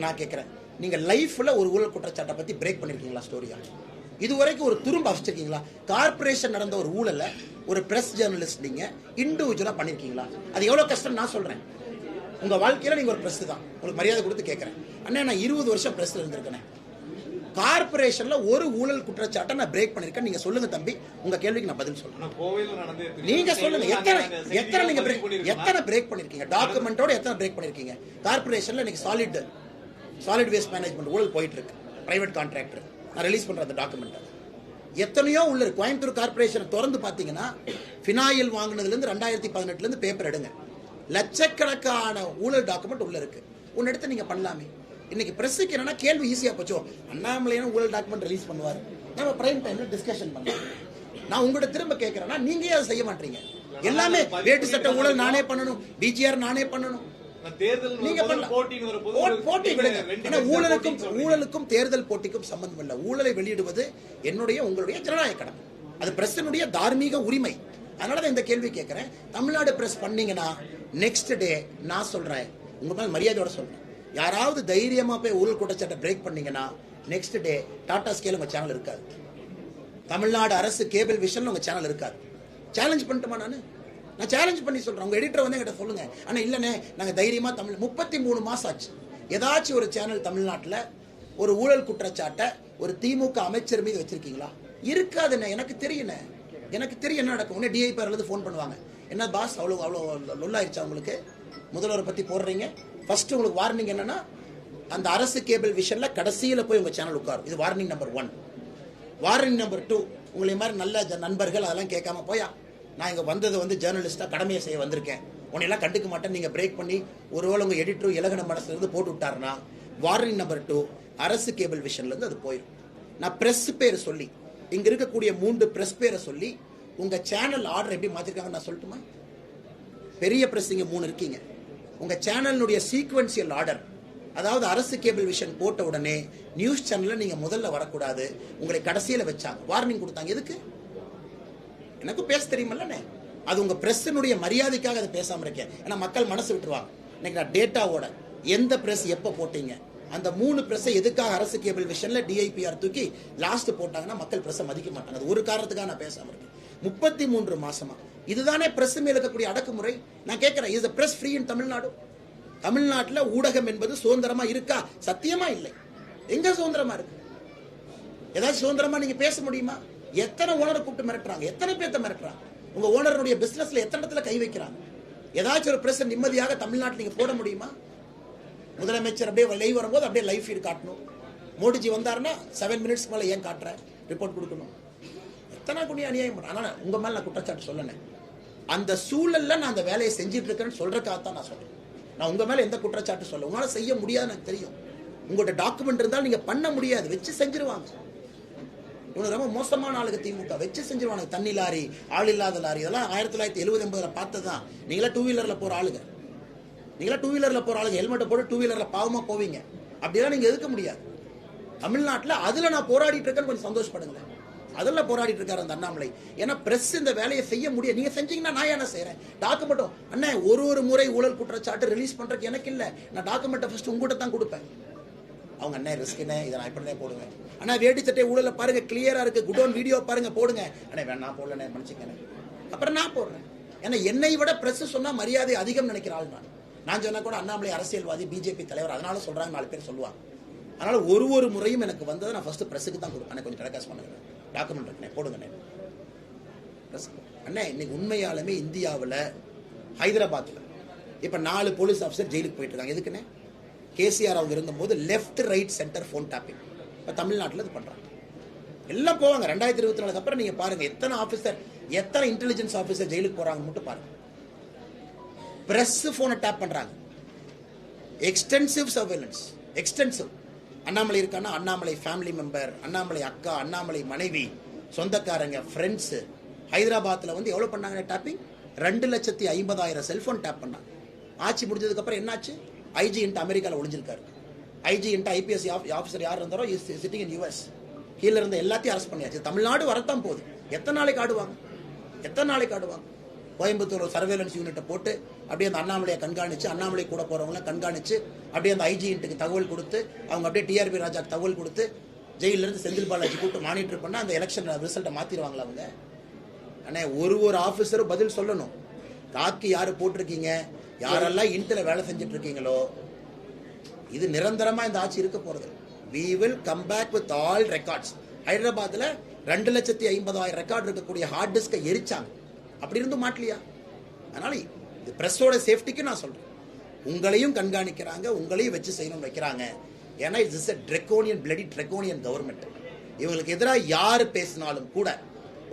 நான் கேட்கிறேன், நீங்க லைஃப்ல ஒரு ஊழல் குற்றச்சாட்டை பத்தி பிரேக் பண்ணிருக்கீங்களா? ஸ்டோரியா இதுவரைக்கும் ஒரு துரும்பு அடிச்சிருக்கீங்களா? கார்பரேஷன் நடந்த ஒரு ஊழல ஒரு பிரஸ் ஜேர்னலிஸ்ட் நீங்க இண்டிவிஜுவலா பண்ணிருக்கீங்களா? அது எவ்வளவு கஷ்டம் நான் சொல்றேன். உங்க வாழ்க்கையில நீங்க ஒரு பிரஸ் தான், உங்களுக்கு மரியாதை கொடுத்து கேட்கிறேன். அண்ணா, நான் 20 வருஷம் பிரஸ்ல இருந்திருக்கேன். கார்பரேஷன்ல ஒரு ஊழல் குற்றச்சாட்டை நான் பிரேக் பண்ணிருக்கேன். நீங்க சொல்லுங்க தம்பி, உங்க கேள்விக்கு நான் பதில் சொல்றேன். நீங்க சொல்லுங்க, எத்தனை பிரேக் பண்ணிருக்கீங்க? டாக்குமெண்டோட எத்தனை பிரேக் பண்ணிருக்கீங்க? கார்பரேஷன்ல இன்னைக்கு சாலிட் வேஸ்ட் மேனேஜ்மெண்ட் ஊழல் போயிட்டு இருக்கு. பிரைவேட் கான்ட்ராக்டர் நான் ரிலீஸ் பண்ற அந்த டாக்குமெண்ட் எத்தனையோ உள்ள இருக்கு. கோயம்புத்தூர் கார்பரேஷனை திறந்து பார்த்தீங்கன்னா ஃபினாயில் வாங்கினதுலேருந்து 2018 பேப்பர் எடுங்க, லட்சக்கணக்கான ஊழல் டாக்குமெண்ட் உள்ள இருக்கு. ஒன்று எடுத்து நீங்க பண்ணலாமே. இன்னைக்கு பிரஸுக்கு என்னன்னா கேள்வி ஈஸியா போச்சோ, அண்ணாமலையான ஊழல் டாக்குமெண்ட் ரிலீஸ் பண்ணுவார், நம்ம பிரைம் டைம்ல டிஸ்கஷன் பண்ணலாம். நான் உங்கள்கிட்ட திரும்ப கேட்கிறேன்னா நீங்க அதை செய்ய மாட்டீங்க. எல்லாமே வேட்டு சட்ட ஊழல் நானே பண்ணணும், பிஜிஆர் நானே பண்ணணும். நீங்க போட்டி விடுங்க. ஊழலுக்கும் தேர்தல் போட்டிக்கும் சம்பந்தம் இல்லை. ஊழலை வெளியிடுவது என்னுடைய உங்களுடைய ஜனநாயக கடமை, அது பிரஸினுடைய தார்மீக உரிமை. அதனால இந்த கேள்வி கேட்கிறேன். தமிழ்நாடு பிரஸ் பண்ணீங்கன்னா நெக்ஸ்ட் டே நான் சொல்றேன், உங்க மேல மரியாதையோட சொல்றேன், யாராவது தைரியமா போய் ஊழல் குற்றச்சாட்டை பிரேக் பண்ணீங்கன்னா நெக்ஸ்ட் டே டாடா ஸ்கேல் உங்க சேனல் இருக்காது, தமிழ்நாடு அரசு கேபிள் விஷன் உங்க சேனல் இருக்காது. சேலஞ்ச் பண்ணிட்டுமா? நான் சேலஞ்ச் பண்ணி சொல்றேன். உங்க எடிட்டர் வந்து என்கிட்ட சொல்லுங்க, ஆனா இல்லனே நாங்க தைரியமா தமிழ் 33 மாசம் ஆச்சு ஏதாச்சும் ஒரு சேனல் தமிழ்நாட்டில் ஒரு ஊழல் குற்றச்சாட்டை ஒரு திமுக அமைச்சர் மீது வச்சிருக்கீங்களா? இருக்காதுண்ணே. எனக்கு தெரியும் என்ன நடக்கும். உடனே டிஐபிஆர்லேருந்து ஃபோன் பண்ணுவாங்க, என்ன பாஸ் அவ்வளோ லொல்லாயிருச்சா உங்களுக்கு, முதல்வரை பத்தி போடுறீங்க. ஃபர்ஸ்ட் உங்களுக்கு வார்னிங் என்னன்னா, அந்த அரசு கேபிள் விஷன்ல கடைசியில் போய் உங்க சேனல் உட்காரும். இது வார்னிங் நம்பர் 1. வார்னிங் நம்பர் 2, உங்களை மாதிரி நல்ல நண்பர்கள் அதெல்லாம் கேட்காம போயா, நான் இங்கே வந்தது வந்து ஜேர்னலிஸ்டாக கடமையை செய்ய வந்திருக்கேன், உன்னையெல்லாம் கண்டுக்க மாட்டேன், நீங்கள் பிரேக் பண்ணி ஒருவேளை உங்கள் எடிட்டரும் இலகன மனசுலேருந்து போட்டு விட்டாருன்னா வார்னிங் நம்பர் 2 அரசு கேபிள் விஷன்லேருந்து அது போயிடும். நான் ப்ரெஸ் பேர் சொல்லி, இங்கே இருக்கக்கூடிய 3 ப்ரெஸ் பேரை சொல்லி உங்கள் சேனல் ஆர்டர் எப்படி மாற்றிருக்காங்கன்னு நான் சொல்லட்டுமா? பெரிய ப்ரெஸ் இங்கே 3 இருக்கீங்க. உங்கள் சேனலுடைய சீக்வன்சியல் ஆர்டர், அதாவது அரசு கேபிள் விஷன் போட்ட உடனே நியூஸ் சேனலில் நீங்கள் முதல்ல வரக்கூடாது, உங்களை கடைசியில் வச்சாங்க, வார்னிங் கொடுத்தாங்க. எதுக்கு? எனக்கும் பேச தெரியுமல்லண்ணே. அது உங்க பிரஸ்னுடைய மரியாதைக்காக அதை பேசாம இருக்கேன். ஏன்னா மக்கள் மனசு விட்டுருவாங்க. இன்னைக்கு நான் டேட்டாவோட எந்த பிரஸ் எப்ப போட்டீங்க, அந்த 3 பிரஸ் எதுக்காக அரசு கேபிள் விஷன்ல டிஐபிஆர் தூக்கி லாஸ்ட் போட்டாங்கன்னா மக்கள் பிரஸ் மதிக்க மாட்டாங்க. அது ஒரு காரணத்துக்காக நான் பேசாம இருக்கேன். 33 மாசமா இதுதானே பிரஸ் மேல இருக்கக்கூடிய அடக்குமுறை. நான் கேட்கிறேன், இஸ் பிரஸ் ஃப்ரீ இன் தமிழ்நாடு? தமிழ்நாட்டில் ஊடகம் என்பது சுதந்திரமா இருக்கா? சத்தியமா இல்லை. எங்க சுதந்திரமா இருக்கு? ஏதாச்சும் சுதந்திரமா நீங்க பேச முடியுமா? எத்தனை ஓனரை கூப்பிட்டு மிரட்டுறாங்க, எத்தனை பேர்த்த மிரட்டுறாங்க, உங்க ஓனருடைய பிசினஸ்ல எத்தனை இடத்துல கை வைக்கிறாங்க. ஏதாச்சும் ஒரு பிரஸ் நிம்மதியாக தமிழ்நாட்டில் நீங்க போட முடியுமா? முதலமைச்சர் அப்படியே லைவ் வரும்போது அப்படியே லைவ் ஃபீட் காட்டணும். மோடிஜி வந்தாருன்னா 7 மினிட்ஸ் மேல ஏன் காட்டுற, ரிப்போர்ட் கொடுக்கணும். எத்தனை குடி அநியாயம் பண்ண. ஆனால் உங்க மேல நான் குற்றச்சாட்டு சொல்லணும். அந்த சூழல்ல நான் அந்த வேலையை செஞ்சிட்டு இருக்கேன்னு சொல்றதுக்காகத்தான் நான் சொல்றேன். நான் உங்க மேல எந்த குற்றச்சாட்டு சொல்ல, உங்களால செய்ய முடியாது எனக்கு தெரியும். உங்களோட டாக்குமெண்ட் இருந்தாலும் நீங்க பண்ண முடியாது, வச்சு செஞ்சிருவாங்க. இவங்க ரொம்ப மோசமான ஆளுக்கு திமுக வச்சு செஞ்சிருவாங்க. தண்ணி லாரி, ஆள் இல்லாத லாரி, இதெல்லாம் 1970-80 பார்த்ததுதான். நீங்களா 2 வீலர்ல போற ஆளுங்க, ஹெல்மெட்டை போட்டு 2 வீலர்ல பாவமா போவீங்க. அப்படியெல்லாம் நீங்க எதுக்க முடியாது. தமிழ்நாட்டில் அதுல நான் போராடிட்டு இருக்கேன்னு கொஞ்சம் சந்தோஷப்படுங்களேன். அதெல்லாம் போராடிட்டு இருக்காரு அந்த அண்ணாமலை. ஏன்னா பிரஸ் இந்த வேலையை செய்ய முடியாது. நீங்க செஞ்சீங்கன்னா நான் என்ன செய்யறேன்? டாக்குமெண்ட்டும் அண்ணே ஒரு முறை ஊழல் குற்றச்சாட்டு ரிலீஸ் பண்றதுக்கு எனக்கு இல்லை. நான் டாக்குமெண்ட்டை ஃபர்ஸ்ட் உங்ககிட்ட தான் கொடுப்பேன். அவங்க அண்ணே ரிஸ்க்னே, இதை நான் இப்படிதான் போடுவேன். அண்ணா வேட்டி சட்டை ஊழல பாருங்க, கிளியரா இருக்கு, குடோன் வீடியோ பாருங்க, போடுங்க. அண்ணே வேணா போடலண்ணே, மன்னிச்சுக்கண்ணே. அப்புறம் நான் போடுறேன். ஏன்னா என்னை விட பிரஸ் சொன்னா மரியாதை அதிகம் நினைக்கிற ஆள் நான் சொன்னா கூட அண்ணாமலை அரசியல்வாதி, பிஜேபி தலைவர், அதனால சொல்றாங்க 4 பேர் சொல்லுவாங்க. அதனால ஒரு முறையும் எனக்கு வந்ததை நான் ஃபர்ஸ்ட் பிரஸுக்கு தான் கொடுப்பேன். கொஞ்சம் டெலகாஸ்ட் பண்ணுங்க, டாக்குமெண்ட் இருக்கேன், போடுங்கண்ணே. அண்ணே இன்னைக்கு உண்மையாலுமே இந்தியாவில் ஹைதராபாத்தில் இப்போ 4 போலீஸ் ஆஃபீஸர் ஜெயிலுக்கு போயிட்டு இருக்காங்க. எதுக்குண்ணே? கேசிஆர் அவங்க இருந்தபோது left right centre phone tapping. இப்போ தமிழ்நாட்டில் இது பண்ணுறாங்க. எல்லாம் போவாங்க. 2024 அப்புறம் நீங்கள் பாருங்க எத்தனை ஆஃபீஸர், எத்தனை இன்டெலிஜென்ஸ் ஆஃபீஸர் ஜெயிலுக்கு போகிறாங்கன்னு மட்டும் பாருங்க. பிரஸ் ஃபோனை டேப் பண்ணுறாங்க. Extensive surveillance, extensive. அண்ணாமலை இருக்கான்னா அண்ணாமலை ஃபேமிலி மெம்பர், அண்ணாமலை அக்கா, அண்ணாமலை மனைவி, சொந்தக்காரங்க, ஃப்ரெண்ட்ஸு. ஹைதராபாத்தில் வந்து எவ்வளோ பண்ணாங்க டாப்பிங்? 2,50,000 செல்ஃபோன் டேப் பண்ணாங்க. ஆட்சி முடிஞ்சதுக்கப்புறம் என்னாச்சு? ஐஜி இன்ட்டு அமெரிக்காவில் ஒளிஞ்சிருக்காரு. ஐஜி இன்ட்டு ஐபிஎஸ் ஆஃபீஸர் யார் இருந்தாரோ இஸ் சிட்டிங் இன் யூஎஸ். கீழே இருந்த எல்லாத்தையும் அரெஸ்ட் பண்ணியாச்சு. தமிழ்நாடு வரத்தான் போகுது. எத்தனை நாளைக்கு ஆடுவாங்க? கோயம்புத்தூர் சர்வேலன்ஸ் யூனிட்டை போட்டு அப்படியே அந்த அண்ணாமலையை கண்காணிச்சு, அண்ணாமலை கூட போறவங்களாம் கண்காணிச்சு, அப்படியே அந்த ஐஜி இன்ட்டுக்கு தகவல் கொடுத்து, அவங்க அப்படியே டிஆர்பி ராஜாக்கு தகவல் கொடுத்து, ஜெயிலிருந்து செந்தில் பாலாஜி கூட்டு மானிட்டர் பண்ண அந்த எலெக்ஷன் ரிசல்ட்டை மாத்திடுவாங்களா அவங்க? அண்ணே ஒரு ஆஃபீஸரும் பதில் சொல்லணும். காக்கி யாரு போட்டிருக்கீங்க, யாரெல்லாம் இன்ட்ல வேலை செஞ்சுட்டு இருக்கீங்களோ, இது நிரந்தரமா இந்த ஆட்சி இருக்க போறது. we will come back with all records. ஹைதராபாத்ல 2,50,000 ரெக்கார்ட் இருக்கக்கூடிய ஹார்ட் டிஸ்கை எரிச்சாங்க. அப்படி இருந்தும் மாட்டலையா? அதனால இது பிரஸோட சேஃப்டிக்கு நான் சொல்றேன். உங்களையும் கண்காணிக்கிறாங்க, உங்களையும் வச்சு செய்யணும்னு வைக்கிறாங்க. ஏன்னா it's a draconian bloody draconian government. இவங்களுக்கு எதிராக யார் பேசினாலும் கூட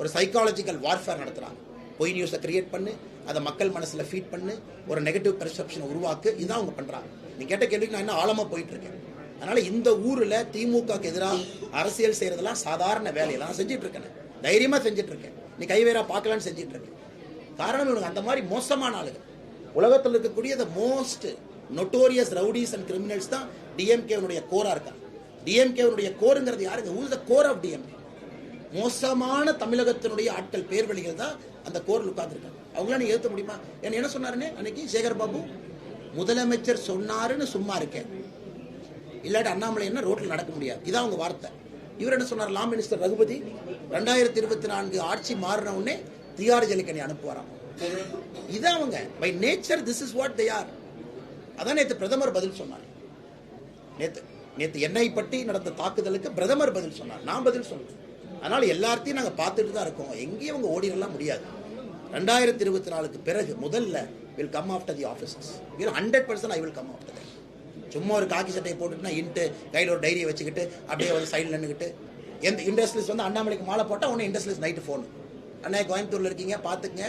ஒரு சைக்காலஜிக்கல் வார்ஃபேர் நடத்துறாங்க. பொய் நியூஸை கிரியேட் பண்ணு, அதை மக்கள் மனசுல ஃபீட் பண்ணு, ஒரு நெகட்டிவ் பெர்செப்ஷனை உருவாக்கு. இதான் அவங்க பண்றாங்க. நீ கேட்ட கேள்விக்கு நான் என்ன ஆழமா போயிட்டு இருக்கேன். அதனால இந்த ஊர்ல திமுகக்கு எதிராக அரசியல் செய்யறதெல்லாம் சாதாரண வேலையெல்லாம் செஞ்சுட்டு இருக்கேன். தைரியமா செஞ்சுட்டு இருக்கேன். நீ கைவேறா பார்க்கலான்னு செஞ்சுட்டு இருக்கேன். காரணம் இவனுக்கு அந்த மாதிரி மோசமான ஆளுகள் உலகத்தில் இருக்கக்கூடிய the most notorious rowdies and criminals தான் டிஎம்கேனுடைய கோரா இருக்காங்க. டிஎம்கேனுடைய கோருங்கிறது யாருங்க? Who is the core of DMK? மோசமான தமிழகத்தினுடைய ஆட்கள் பேர் வழிகள் தான் அந்த கோரில் உட்கார்ந்துருக்காங்க. அவங்களாம் நீங்க ஏற்ற முடியுமா? என்ன சொன்னாருன்னு அன்னைக்கு சேகர் பாபு முதலமைச்சர் சொன்னாருன்னு சும்மா இருக்கேன், இல்லாட்டி அண்ணாமலை என்ன ரோட்டில் நடக்க முடியாது. இதான் அவங்க வார்த்தை. இவர் என்ன சொன்னார்? லா மினிஸ்டர் ரகுபதி 2024 ஆட்சி மாறின உடனே திகார் ஜெயிலுக்கு நீ அனுப்புவாராம். இதான் அவங்க by nature. This is what they are. அதான் நேற்று பிரதமர் பதில் சொன்னார். நேற்று என்னை பற்றி நடந்த தாக்குதலுக்கு பிரதமர் பதில் சொன்னார், நான் பதில் சொன்னேன். அதனால எல்லாத்தையும் நாங்கள் பார்த்துட்டு தான் இருக்கோம். எங்கேயும் அவங்க ஓடிடலாம் முடியாது. 2024 பிறகு முதல்ல will come after the officers. 100% I will come after that. சும்மா ஒரு காக்கி சட்டையை போட்டுட்டுனா இன்ட்டு கையில் ஒரு டைரியை வச்சுக்கிட்டு அப்படியே ஒரு சைடில் நின்றுக்கிட்டு எந்த இண்டஸ்ட்ரியலிஸ்ட் வந்து அண்ணாமலைக்கு மாலை போட்டால் உடனே இண்டஸ்ட்ரியலிஸ்ட் நைட்டு ஃபோன், அண்ணா கோயம்புத்தூரில் இருக்கீங்க பார்த்துக்குங்க,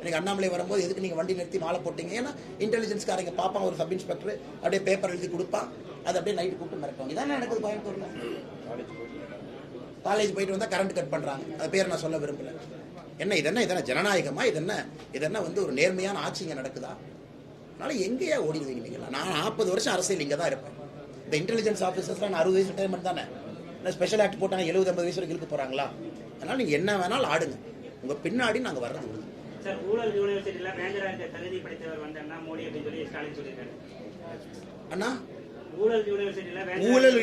எனக்கு அண்ணாமலை வரும்போது எதுக்கு நீங்கள் வண்டி நிறுத்தி மாலை போட்டீங்க? ஏன்னா இன்டெலிஜென்ஸ்காரங்க பார்ப்பான், ஒரு சப் இன்ஸ்பெக்டர் அப்படியே பேப்பர் எழுதி கொடுப்பான், அது அப்படியே நைட்டு கூப்பிட்டு மிரட்டுவாங்க. இதானே நடக்குது கோயம்புத்தூரில். காலேஜ் போயிட்டு வந்தால் கரண்ட் கட் பண்ணுறாங்க. அது பேர் நான் சொல்ல விரும்பல. இதென்ன ஜனநாயகமா? இதென்ன வந்து ஒரு நேர்மையான ஆட்சி இங்கே நடக்குதா? அதனால எங்கேயா ஓடிடுவீங்க நீங்களா? நான் 40 வருஷம் அரசியல் இங்கே தான் இருப்பேன். இந்த இன்டெலிஜென்ஸ் ஆஃபீஸர்ஸ்லாம் நான் 60 வயசு ரிட்டையர்மெண்ட் தானே. ஸ்பெஷல் ஆக்ட் போட்டாங்க 70-80 வயசு வரைக்கும் இழுக்க போகிறாங்களா? அதனால் நீங்கள் என்ன வேணாலும் ஆடுங்க, உங்கள் பின்னாடி நாங்கள் வர்றது. சார், ஊழல் யூனிவர்சிட்டியில் வேந்தராஜ தகுதி படைத்தவர் வந்தா மோடி அப்படின்னு சொல்லி ஸ்டாலின் சொல்லியிருக்காரு. அண்ணா, ஊழல்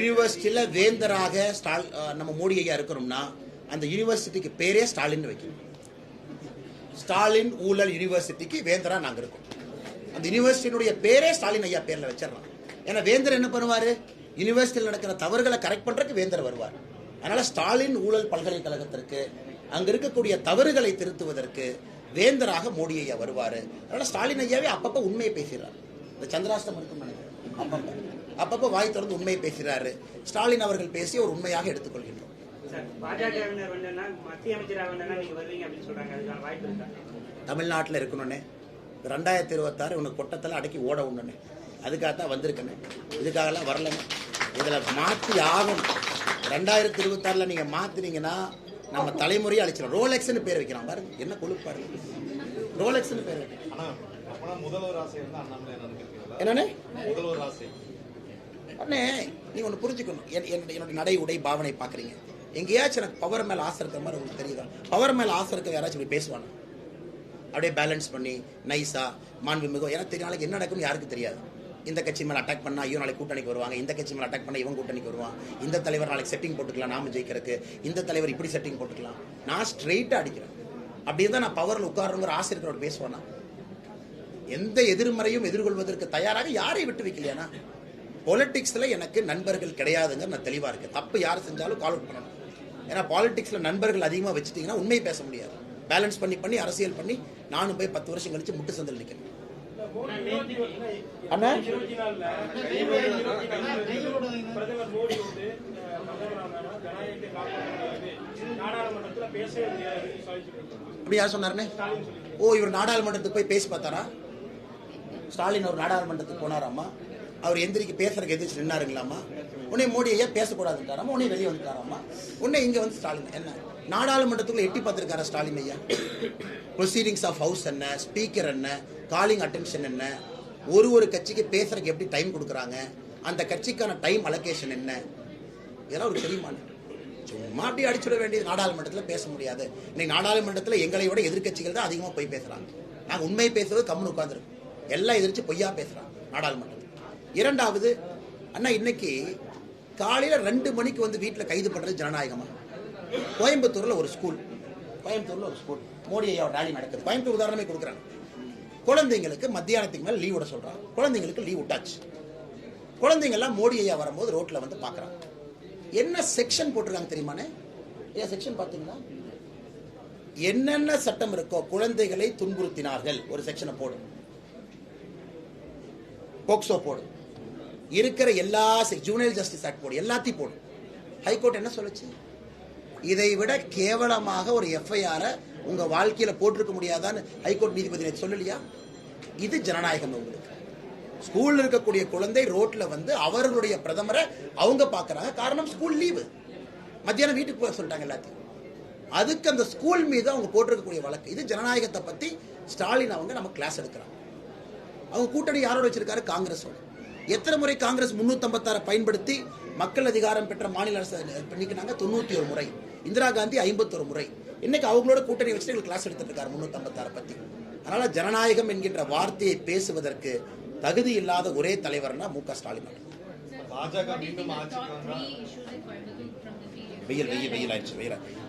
யூனிவர்சிட்டியில் வேந்தராக நம்ம மோடி ஐயா இருக்கணும்னா அந்த யூனிவர்சிட்டிக்கு பேரே ஸ்டாலின் வைக்கணும். ஸ்டாலின் ஊழல் யூனிவர்சிட்டிக்கு வேந்தரா நாங்க இருக்கோம். அந்த யூனிவர்சிட்டியினுடைய பேரே ஸ்டாலின் ஐயா பேர்ல வச்சிடலாம். ஏன்னா வேந்தர் என்ன பண்ணுவாரு? யூனிவர்சிட்டியில் நடக்கிற தவறுகளை கரெக்ட் பண்றதுக்கு வேந்தர் வருவார். அதனால ஸ்டாலின் ஊழல் பல்கலைக்கழகத்திற்கு அங்க இருக்கக்கூடிய தவறுகளை திருத்துவதற்கு வேந்தராக மோடி ஐயா வருவாரு. அதனால ஸ்டாலின் ஐயாவே அப்பப்ப உண்மையை பேசுறாரு. இந்த சந்திராஷ்டம் இருக்கும் நினைக்கிறேன், அப்பப்ப வாய் திறந்து உண்மையை பேசுறாரு. ஸ்டாலின் அவர்கள் பேசி ஒரு உண்மையாக எடுத்துக்கொள்கின்றோம். தமிழ்நாட்டில் இருக்கணும்னே 2026 உனக்கு கொட்டத்தில் அடக்கி ஓட உடனே அதுக்காகத்தான் வந்திருக்கேன். இதுக்காகலாம் வரலன்னு இதில் மாற்றி ஆகும். 2026 நீங்க மாத்தினீங்கன்னா நம்ம தலைமுறையை அழிச்சிடும். ரோலெக்ஸ்னு பேர் வைக்கிறான் பாருங்க, என்ன கொழுப்பு பாருங்க. ரோலெக்ஸ்னு பேர் வைக்கிறான். என்னன்னு முதல்வர் ஆசை அண்ணே, நீங்க ஒன்று புரிஞ்சுக்கணும். என்னுடைய நடை உடை பாவனை பார்க்குறீங்க. எங்கேயாச்சும் எனக்கு பவர் மேலே ஆசை இருக்கிற மாதிரி உங்களுக்கு தெரியுதா? பவர் மேலே ஆசை இருக்க யாராச்சும் இப்படி பேசுவாங்க? அப்படியே பேலன்ஸ் பண்ணி நைஸா மாண்புமிகு. எனக்கு தெரியும் நாளைக்கு என்ன நடக்கும்னு யாருக்கு தெரியாது. இந்த கட்சி மேலே அட்டாக் பண்ணா ஐயோ நாளைக்கு கூட்டணிக்கு வருவாங்க, இந்த கட்சி மேலே அட்டாக் பண்ணா இவன் கூட்டணிக்கு வருவான், இந்த தலைவர் நாளைக்கு செட்டிங் போட்டுக்கலாம் நாம ஜெயிக்கிறதுக்கு, இந்த தலைவர் இப்படி செட்டிங் போட்டுக்கலாம். நான் ஸ்ட்ரெயிட்டாக அடிக்கிறேன். அப்படி இருந்தால் நான் பவரில் உட்காருங்கிற ஆசை இருக்கிறோட பேசுவேன்னா எந்த எதிர்மறையும் எதிர்கொள்வதற்கு தயாராக யாரை விட்டு வைக்கலையானா? பாலிடிக்ஸ்ல எனக்கு நண்பர்கள் கிடையாதுங்க, நான் தெளிவா இருக்கேன். தப்பு யார் செஞ்சாலும் கால் அவுட் பண்ணணும். ஏன்னா பாலிடிக்ஸ்ல நண்பர்கள் அதிகமாக வச்சுட்டீங்கன்னா உண்மையை பேச முடியாது. பேலன்ஸ் பண்ணி அரசியல் பண்ணி நானும் போய் 10 வருஷம் கழிச்சு முட்டு சந்தில் நிற்கிறேன். அப்படி யார் சொன்னாருன்னு? ஓ, இவர் நாடாளுமன்றத்துக்கு போய் பேசி பார்த்தாரா? ஸ்டாலின் ஒரு நாடாளுமன்றத்துக்கு போனாராமா, அவர் எந்திரிக்கு பேசுறதுக்கு எதிர்த்து நின்னாருங்களாமா, உடனே மோடி ஐயா பேசக்கூடாதுட்டாராமா, உடனே வெளியே வந்துட்டாராமா, உடனே இங்க வந்து ஸ்டாலின் என்ன நாடாளுமன்றத்துக்குள்ள எட்டி பார்த்திருக்காரா ஸ்டாலின் ஐயா? ப்ரொசீடிங்ஸ் ஆஃப் ஹவுஸ் என்ன, ஸ்பீக்கர் என்ன, காலிங் அட்டென்ஷன் என்ன, ஒரு கட்சிக்கு பேசுறதுக்கு எப்படி டைம் கொடுக்குறாங்க, அந்த கட்சிக்கான டைம் அலோகேஷன் என்ன, இதெல்லாம் ஒரு தெரியுமா? சும்மா அப்படி அடிச்சுட வேண்டியது. நாடாளுமன்றத்தில் பேச முடியாது. இன்னைக்கு நாடாளுமன்றத்தில் எங்களை விட எதிர்கட்சிகள் தான் அதிகமாக போய் பேசுறாங்க. நாங்கள் உண்மை பேசுறது கம்முன்னு உட்காந்துருக்கோம். எல்லாம் எதிர்த்து பொய்யா பேசுறாங்க நாடாளுமன்றத்தில். இரண்டாவது, அண்ணா இன்னைக்கு காலையில 2 மணிக்கு வந்து வீட்டில் கைது பண்றது ஜனநாயகமா? கோயம்புத்தூர்ல ஒரு ஸ்கூல் மோடி ஐயா ரேலி நடக்குது. கோயம்புத்தூர் உதாரணமே கொடுக்குறாங்க. குழந்தைங்களுக்கு மத்தியானத்துக்கு மேல லீவ் விட சொல்றாங்க. குழந்தைங்களுக்கு லீவ் விட்டாச்சு. குழந்தைங்க எல்லாம் மோடி ஐயா வரும்போது ரோட்ல வந்து பாக்குறாங்க. என்ன செக்ஷன் போட்டிருக்காங்க தெரியுமானே? ஏன் செக்ஷன் பாத்தீங்களா? என்னென்ன சட்டம் இருக்கோ, குழந்தைகளை துன்புறுத்தினார்கள் ஒரு செக்ஷனை போடு, போக்சோ போடு, இருக்கிற எல்லா ஜூனியர் ஜஸ்டிஸ் ஆக்ட் போடு, எல்லாத்தையும் போடு. ஹைகோர்ட் என்ன சொல்லுச்சு? இதை விட கேவலமாக ஒரு எஃப்ஐஆரை உங்க வாழ்க்கையில போட்டிருக்க முடியாதான்னு ஹைகோர்ட் நீதிபதி சொல்லலையா? இது ஜனநாயகம். உங்களுக்கு ஸ்கூல்ல இருக்கக்கூடிய குழந்தை ரோட்ல வந்து அவர்களுடைய பிரதமரை அவங்க பாக்குறாங்க. காரணம் ஸ்கூல் லீவு, மத்தியானம் வீட்டுக்கு போக சொல்லிட்டாங்க எல்லாத்தையும். அதுக்கு அந்த ஸ்கூல் மீது அவங்க போட்டிருக்கக்கூடிய வழக்கு. இது ஜனநாயகத்தை பத்தி ஸ்டாலின் அவங்க நம்ம கிளாஸ் எடுக்கிறாங்க. அவங்க கூட்டணி யாரோட வச்சிருக்காரு? காங்கிரஸோட. எத்தனை முறை காங்கிரஸ் 356 பயன்படுத்தி மக்கள் அதிகாரம் பெற்ற மாநில அரசு பண்ணிக்கினாங்க? 91 முறை. இந்திரா காந்தி 51 முறை. இன்னைக்கு அவங்களோட கூட்டணி வச்சுட்டு கிளாஸ் எடுத்துட்டு இருக்காரு 356 பத்தி. அதனால ஜனநாயகம் என்கின்ற வார்த்தையை பேசுவதற்கு தகுதி இல்லாத ஒரே தலைவர்னா மு க ஸ்டாலின். பாஜக மீண்டும் ஆட்சிக்கு வந்தா வெயில் ஆயிடுச்சு.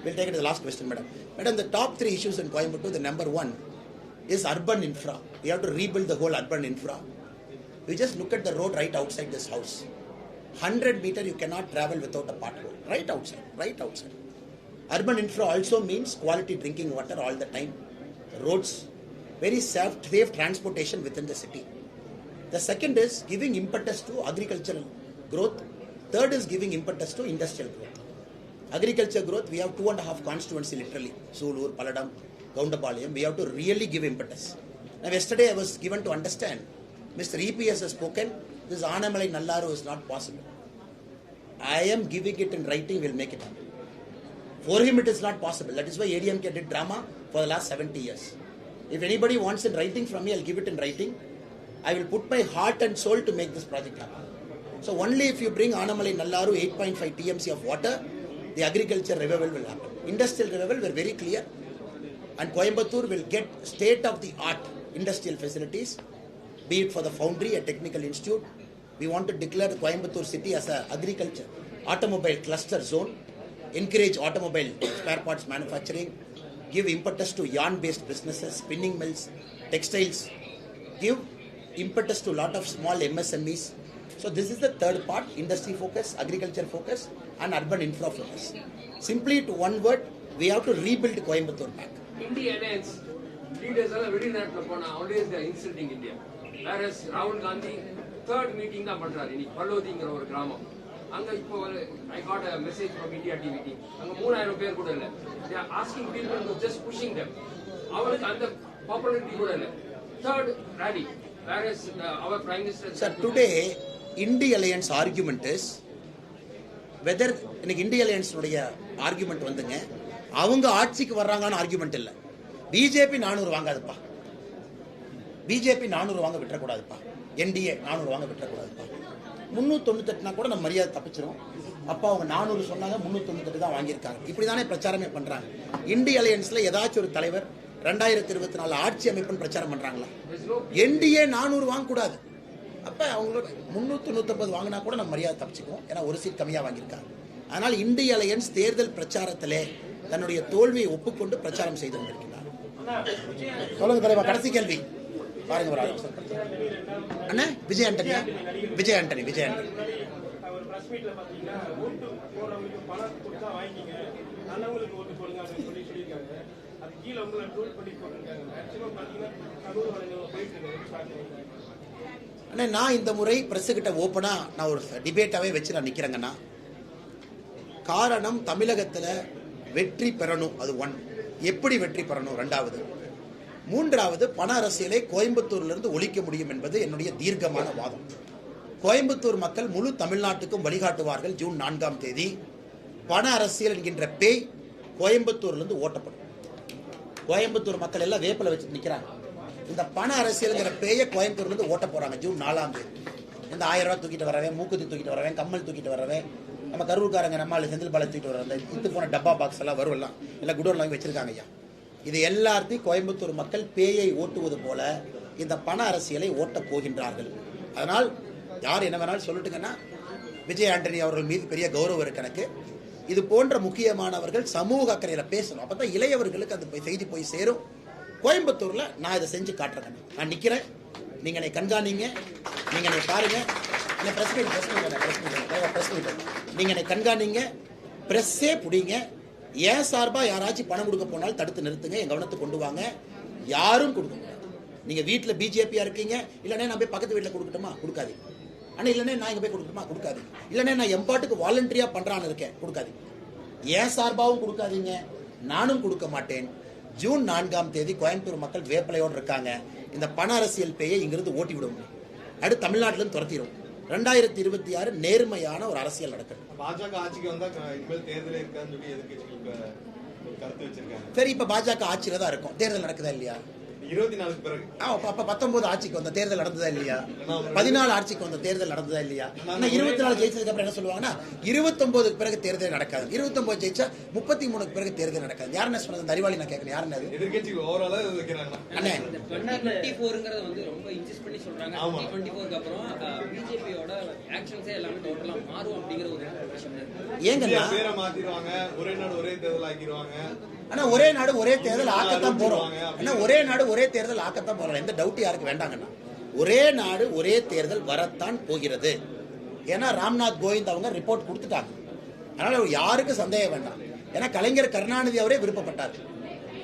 We'll take it to the last question, madam. Madam, the top 3 issues in Coimbatore, the number 1 is urban infra. We have to rebuild the whole urban infra. We just look at the road right outside this house. 100 meters you cannot travel without a pothole. Right outside. Urban infra also means quality drinking water all the time. Roads, very safe transportation within the city. The second is giving impetus to agricultural growth. Third is giving impetus to industrial growth. Agriculture growth, we have 2.5 constituency literally. Sulur, Paladam, Goundapalayam. We have to really give impetus. Now yesterday I was given to understand, Mr. EPS has spoken, this Anamalai Nallaru is not possible. I am giving it in writing, we'll make it happen. For him it is not possible. That is why ADMK did drama for the last 70 years. If anybody wants in writing from me, I'll give it in writing. I will put my heart and soul to make this project happen. So only if you bring Anamalai Nallaru 8.5 TMC of water, the agriculture revival will happen. Industrial revival, we're very clear. And Coimbatore will get state-of-the-art industrial facilities, be it for the foundry, a technical institute. We want to declare the Coimbatore city as an agriculture, automobile cluster zone, encourage automobile spare parts manufacturing, give impetus to yarn-based businesses, spinning mills, textiles, give impetus to a lot of small MSMEs. So this is the third part, industry focus, agriculture focus and urban infra focus. Simply to one word, we have to rebuild Coimbatore back. India alliance leaders are very not always they are insulting India. Whereas Rahul Gandhi third meeting தான் பண்றாரு. இன்னைக்கு பல்லோதிங்கிற ஒரு கிராமம். அங்க இப்போ I got a message from India TVT. அங்க 3000 பேர் கூட இல்ல. They are asking people to just pushing them. அவங்களுக்கு அந்த popularity கூட இல்ல. Third rally. Whereas our prime minister. Sir, today India alliance argument is whether இன்னைக்கு இந்திய அலையன்ஸ் உடைய ஆர்குமெண்ட் வந்துங்க, அவங்க ஆட்சிக்கு வர்றாங்கன்னு ஆர்குமெண்ட் இல்ல. பிஜேபி 400 வாங்காதுப்பா, பிஜேபி 400 வாங்க விட்டுறக்கூடாதுப்பா, என்டிஏ 400 வாங்க விட்டுறக்கூடாதுப்பா. 398னா கூட நம்ம மரியாதை தப்பிச்சிரும். அப்பா அவங்க 400 சொன்னாங்க, 398 தான் வாங்கியிருக்காங்க. இப்படிதானே பிரச்சாரமே பண்றாங்க. இந்திய அலையன்ஸ்ல ஏதாச்சும் ஒரு தலைவர் 2024 ஆட்சி அமைப்புன்னு பிரச்சாரம் பண்றாங்களா? என்டிஏ 400 வாங்கக்கூடாது. அப்ப அவங்களோட 350 வாங்கினா கூட நம்ம மரியாதை தப்பிச்சுக்குவோம். ஏன்னா ஒரு சீட் கம்மியா வாங்கியிருக்காங்க. ஆனால் இந்திய அலையன்ஸ் தேர்தல் பிரச்சாரத்திலே தன்னுடைய தோல்வியை ஒப்புக்கொண்டு பிரச்சாரம் செய்து கொண்டிருக்கிறார். சொல்லுங்க தலைவா, கடைசி கேள்வி பாருங்க. ஒரு அண்ணா விஜய் ஆண்டனி அண்ணா, நான் இந்த முறை பிரஸ் கிட்ட ஓப்பனா நான் ஒரு டிபேட்டாவே வச்சு நான் நிக்கிறேங்கன்னா, காரணம் தமிழகத்துல வெற்றி பெறணும், அது 1. எப்படி வெற்றி பெறணும் 2வது, 3வது பண அரசியலை கோயம்புத்தூர்ல இருந்து ஒழிக்க முடியும் என்பது என்னுடைய தீர்க்கமான வாதம். கோயம்புத்தூர் மக்கள் முழு தமிழ்நாட்டுக்கும் வழிகாட்டுவார்கள். ஜூன் 4ஆம் தேதி பண அரசியல் என்கின்ற பேய் கோயம்புத்தூர்ல இருந்து ஓட்டப்படும். கோயம்புத்தூர் மக்கள் எல்லாம் வேப்பில வச்சுட்டு நிக்கிறாங்க. இந்த பண அரசியல்ங்கிற பேயை கோயம்புத்தூர்ல இருந்து ஓட்ட போறாங்க ஜூன் 4ஆம் தேதி. இந்த 1000 ரூபாய் தூக்கிட்டு வரவேன், மூக்குத்தி தூக்கிட்டு வரவேன், கம்மல் தூக்கிட்டு வரவேன், நம்ம கரூர்காரங்க நம்மளால செந்தில் பாலை தூக்கிட்டு வர இத்து போன டப்பா பாக்ஸ் எல்லாம் வரும், எல்லாம் குடோன்ல வாங்கி வச்சிருக்காங்க ஐயா. இது எல்லாத்தையும் கோயம்புத்தூர் மக்கள் பேயை ஓட்டுவது போல இந்த பண அரசியலை ஓட்டப் போகின்றார்கள். அதனால் யார் என்ன வேணாலும் சொல்லட்டுங்கன்னா, விஜய் ஆண்டனி அவர்கள் மீது பெரிய கௌரவம் இருக்கு எனக்கு. இது போன்ற முக்கியமானவர்கள் சமூக அக்கறையில பேசணும். அப்பதான் இளையவர்களுக்கு அந்த செய்தி போய் சேரும். கோயம்புத்தூர்ல நான் இதை செஞ்சு காட்டுறேன். நான் நிக்கிறேன், நீங்க என்னை கண்காணிங்க, நீங்க என்னை பாருங்க. நீங்க என்னை கண்காணிங்க, பிரஸ்ஸே புடிங்க. ஏன் சார்பா யாராச்சும் பணம் கொடுக்க போனாலும் தடுத்து நிறுத்துங்க, என் கவனத்துக்கு கொண்டு வாங்க. யாரும் கொடுக்க முடியாது. நீங்க வீட்டுல பிஜேபியா இருக்கீங்க, இல்லைன்னா நான் போய் பக்கத்து வீட்டுல கொடுக்கட்டுமா? கொடுக்காது. ஆனா இல்லைன்னா நான் இங்க போய் கொடுக்கட்டுமா? கொடுக்காது. இல்லைன்னா நான் எம்பாட்டுக்கு வாலண்டரியா பண்றான்னு இருக்கேன், கொடுக்காது. ஏன் சார்பாகவும் கொடுக்காதீங்க, நானும் கொடுக்க மாட்டேன். ஜூன் 4ஆம் தேதி கோயம்புத்தூர் மக்கள் வேப்பலையோடு இருக்காங்க. இந்த பண அரசியல் பேயை இங்கிருந்து ஓட்டி விட முடியும். அடுத்து தமிழ்நாட்டிலிருந்து துரத்திடும். 2026 நேர்மையான ஒரு அரசியல் நடக்கும். பாஜக ஆட்சிக்கு வந்தா இனிமேல் தேர்தலே இருக்கான்னு சொல்லி எதிர்க்கட்சிகளுக்கு ஒரு கருத்து வச்சிருக்காங்க. சரி, இப்ப பாஜக ஆட்சியில தான் இருக்கும். தேர்தல் நடக்குதா இல்லையா? 24 பிறகு. அப்ப 19 ஆட்சிக்கு வந்த தேர்தல் நடந்ததா இல்லையா? 14 ஆட்சிக்கு வந்த தேர்தல் நடந்ததா இல்லையா? 24 ஜெயிச்சதுக்கு அப்புறம் என்ன சொல்லுவாங்கன்னா 29க்கு பிறகு தேர்தல் நடக்காது. 29 ஜெயிச்சா 33க்கு பிறகு தேர்தல் நடக்காது. யாருன்னு சொன்னது? அந்த அறிவாளி நான் கேட்கணும். யாருன்னு அது? எதிர்க்கட்சிகள் ஓவராலா வைக்கிறாங்க. அண்ணே, 2024ங்கிறத வந்து ரொம்ப இன்சிஸ்ட் பண்ணி சொல்றாங்க. 2024க்கு அப்புறம் பிஜேபியோட ஆக்ஷன்ஸே எல்லாமே டோட்டலா மாறும் அப்படிங்கிற ஒரு விஷயம் இருக்கு. ஏங்கன்னா பேரை மாத்திடுவாங்க, ஒரே நாடு ஒரே தேர்தல் ஆக்கிடுவாங்க. ஆனா ஒரே நாடு ஒரே தேர்தல் ஆக்கத்தான் போறோம். ஆனா ஒரே நாடு ஒரே தேர்தல் ஆக்கத்தான் போறோம். எந்த டவுட் யாருக்கு வேண்டாங்கன்னா, ஒரே நாடு ஒரே தேர்தல் வரத்தான் போகிறது. ஏன்னா ராம்நாத் கோவிந்த் அவங்க ரிப்போர்ட் கொடுத்துட்டாங்க. அதனால யாருக்கும் சந்தேகம் வேண்டாம். ஏன்னா கலைஞர் கருணாநிதி அவரே விருப்பப்பட்டார்.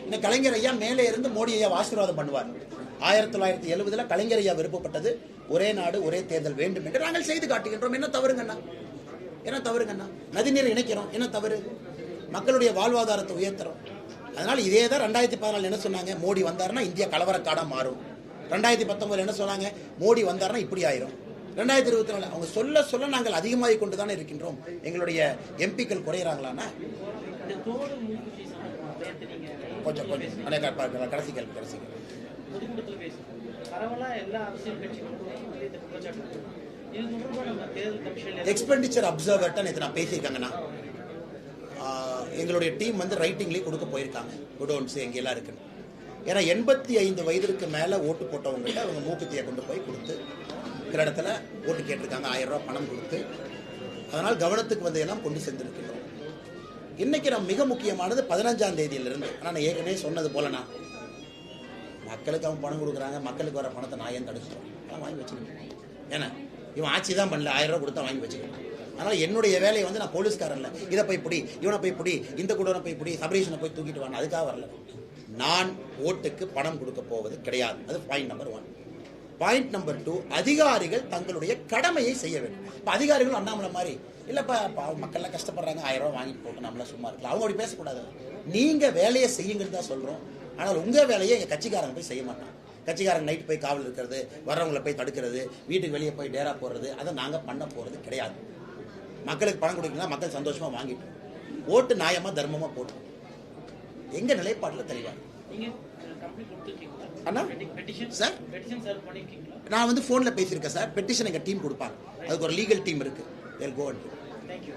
இந்த கலைஞர் ஐயா மேலே இருந்து மோடி ஐயா ஆசீர்வாதம் பண்ணுவார். 1970 கலைஞர் ஐயா விருப்பப்பட்டது ஒரே நாடு ஒரே தேர்தல் வேண்டும் என்று நாங்கள் செய்து காட்டுகின்றோம். என்ன தவறுங்கண்ணா? என்ன தவறுங்கண்ணா? நதிநீர் இணைக்கிறோம், என்ன தவறு? மக்களுடைய வாழ்வாதாரத்தை உயர்த்துறோம். அதனால இதே தான் 2014 என்ன சொன்னாங்க? மோடி வந்தாருன்னா இந்தியா கலவரக்காடா மாறும். 2019 என்ன சொன்னாங்க? மோடி வந்தாருன்னா இப்படி ஆயிரும். 2024 அவங்க சொல்ல சொல்ல நாங்கள் அதிகமாகி கொண்டு தானே இருக்கின்றோம். எங்களுடைய எம்பிக்கள் குறையிறாங்களான்னா கொஞ்சம் கடைசி கேள்வி. எக்ஸ்பெண்டிச்சர் அப்சர்வர்ட்ட நேற்று நான் பேசியிருக்காங்கண்ணா. எங்களுடைய டீம் வந்து ரைட்டிங்லேயே கொடுக்க போயிருக்காங்க. குடோன்ஸ் எங்கெல்லாம் இருக்குன்னு. ஏன்னா 85 வயதிற்கு மேலே ஓட்டு போட்டவங்கள்ட்ட அவங்க மூக்குத்தியை கொண்டு போய் கொடுத்து சில இடத்துல ஓட்டு கேட்டிருக்காங்க. 1000 ரூபாய் பணம் கொடுத்து. அதனால் கவனத்துக்கு வந்ததெல்லாம் கொண்டு சென்றிருக்கிறோம். இன்னைக்கு நம்ம மிக முக்கியமானது 15ஆம் தேதியிலிருந்து. ஆனால் நான் ஏற்கனவே சொன்னது போலனா மக்களுக்கு அவங்க பணம் கொடுக்குறாங்க. மக்களுக்கு வர பணத்தை நான் ஏன் தடுக்கிறோம்? அதெல்லாம் வாங்கி வச்சுக்கிட்டேன். ஏன்னா இவன் ஆட்சி தான் பண்ணல, 1000 ரூபாய் கொடுத்தா வாங்கி வச்சுக்கிட்டேன். அதனால் என்னுடைய வேலையை வந்து நான் போலீஸ்காரன் இல்லை. இதை போய் பிடி, இவனை போய் பிடி, இந்த குடோனை போய் பிடி, சபரீஷனை போய் தூக்கிட்டு வாங்க, அதுக்காக வரல. நான் ஓட்டுக்கு பணம் கொடுக்க போவது கிடையாது. அது பாயிண்ட் நம்பர் 1. பாயிண்ட் நம்பர் 2, அதிகாரிகள் தங்களுடைய கடமையை செய்ய வேண்டும். இப்போ அதிகாரிகள் அண்ணாமலை மாதிரி இல்லைப்பா மக்கள்லாம் கஷ்டப்படுறாங்க, 1000 ரூபாய் வாங்கிட்டு போட்டு நம்மள சும்மா இருக்கலாம், அவங்க அப்படி பேசக்கூடாது. நீங்கள் வேலையை செய்யுங்கிறது தான் சொல்கிறோம். ஆனால் உங்கள் வேலையை எங்கள் கட்சிக்காரங்க போய் செய்ய மாட்டாங்க. கட்சிக்காரங்க நைட்டு போய் காவல் இருக்கிறது, வர்றவங்களை போய் தடுக்கிறது, வீட்டுக்கு வெளியே போய் டேரா போடுறது, அதை நாங்கள் பண்ண போகிறது கிடையாது. மக்களுக்கு பணம் கொடுக்கலாம், மக்கள் சந்தோஷமாக வாங்கிட்டோம். ஓட்டு நியாயமாக தர்மமாக போட்டோம். எங்கள் நிலைப்பாட்டில் தெளிவாக அண்ணா சார், நான் வந்து ஃபோனில் பேசியிருக்கேன் சார். பெட்டிஷன் எங்கள் டீம் கொடுப்பாங்க. அதுக்கு ஒரு லீகல் டீம் இருக்குது. They'll go and do. Thank you.